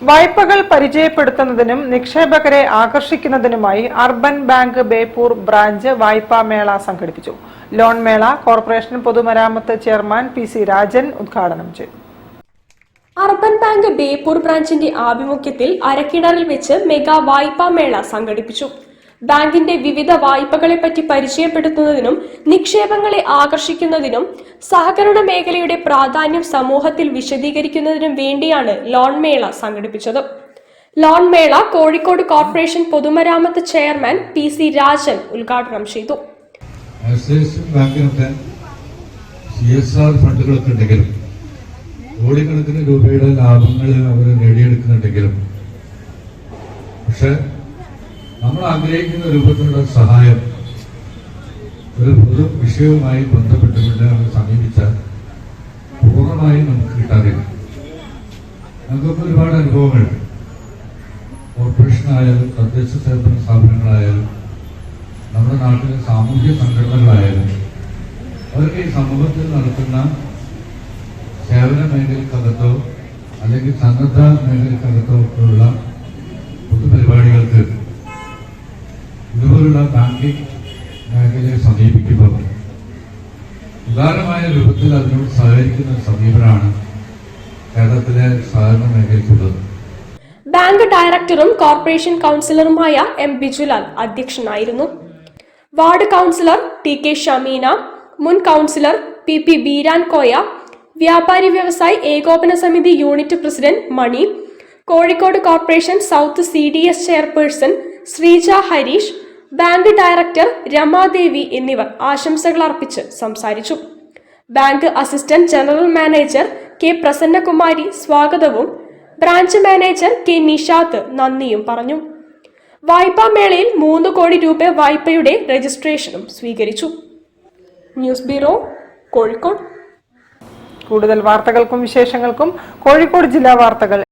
വായ്പകൾ പരിചയപ്പെടുത്തുന്നതിനും നിക്ഷേപകരെ ആകർഷിക്കുന്നതിനുമായി urban bank Beypore branch വായ്പാ മേള സംഘടിപ്പിച്ചു. ലോൺ മേള കോർപ്പറേഷൻ പൊതുമരാമത്ത് ചെയർമാൻ പി.സി. രാജൻ ഉദ്ഘാടനം ചെയ്തു. അർബൻ ബാങ്ക് ബേപ്പൂർ ബ്രാഞ്ചിന്റെ ആഭിമുഖ്യത്തിൽ അരക്കിണറിൽ വെച്ച് മെഗാ വായ്പാ മേള സംഘടിപ്പിച്ചു. ബാങ്കിന്റെ വിവിധ വായ്പകളെപ്പറ്റി പരിചയപ്പെടുത്തുന്നതിനും നിക്ഷേപങ്ങളെ ആകർഷിക്കുന്നതിനും സഹകരണ മേഖലയുടെ പ്രാധാന്യം സമൂഹത്തിൽ വിശദീകരിക്കുന്നതിനും വേണ്ടിയാണ് ലോൺ മേള സംഘടിപ്പിച്ചത്. ലോൺ മേള കോഴിക്കോട് കോർപ്പറേഷൻ പൊതുമരാമത്ത് ചെയർമാൻ പി.സി. രാജൻ ഉദ്ഘാടനം ചെയ്തു. കോടിക്കണക്കിന് രൂപയുടെ ലാഭങ്ങൾ അവർ നേടിയെടുക്കുന്നുണ്ടെങ്കിലും പക്ഷെ നമ്മൾ ആഗ്രഹിക്കുന്ന രൂപത്തിലുള്ള സഹായം ഒരു പൊതു വിഷയവുമായി ബന്ധപ്പെട്ടുകൊണ്ട് അവർ സമീപിച്ചാൽ പൂർണ്ണമായും നമുക്ക് കിട്ടാറില്ല. നമുക്കൊക്കെ ഒരുപാട് അനുഭവങ്ങളുണ്ട്. കോർപ്പറേഷനായാലും തദ്ദേശ സ്വയംഭരണ സ്ഥാപനങ്ങളായാലും നമ്മുടെ നാട്ടിലെ സാമൂഹ്യ സംഘടനകളായാലും അവർക്ക് ഈ സമൂഹത്തിൽ നടത്തുന്ന സേവന മേഖലക്കകത്തോ അല്ലെങ്കിൽ സന്നദ്ധ മേഖലക്കകത്തോ ഒക്കെയുള്ള പൊതുപരിപാടികൾക്ക് ഇതുപോലുള്ള ബാങ്കിംഗ് മേഖലയെ സമീപിക്കുമ്പോൾ ഉദാരമായ രൂപത്തിൽ അതിനോട് സഹകരിക്കുന്ന സമീപനമാണ് കേരളത്തിലെ സഹകരണ മേഖലയ്ക്കുള്ളത്. ബാങ്ക് ഡയറക്ടറും കോർപ്പറേഷൻ കൗൺസിലറുമായ എം ബിജുലാൽ അധ്യക്ഷനായിരുന്നു. Ward councillor TK. ഷമീന, മുൻ കൗൺസിലർ പി.പി. ബീരാൻ കോയ, വ്യാപാരി Vyavasayi Ekopana Samithi unit president Mani, Kozhikode corporation south CDS chairperson Sreeja Harish, bank director Ramadevi എന്നിവർ ആശംസകൾ അർപ്പിച്ച് സംസാരിച്ചു. Bank assistant general manager K. Prasannakumari സ്വാഗതവും ബ്രാഞ്ച് മാനേജർ കെ. നിഷാത്ത് നന്ദിയും പറഞ്ഞു. വായ്പാ മേളയിൽ 3 കോടി രൂപ വായ്പയുടെ രജിസ്ട്രേഷനും സ്വീകരിച്ചു. News bureau, Kozhikode. കൂടുതൽ വാർത്തകൾക്കും വിശേഷങ്ങൾക്കും കോഴിക്കോട് ജില്ലാ വാർത്തകൾ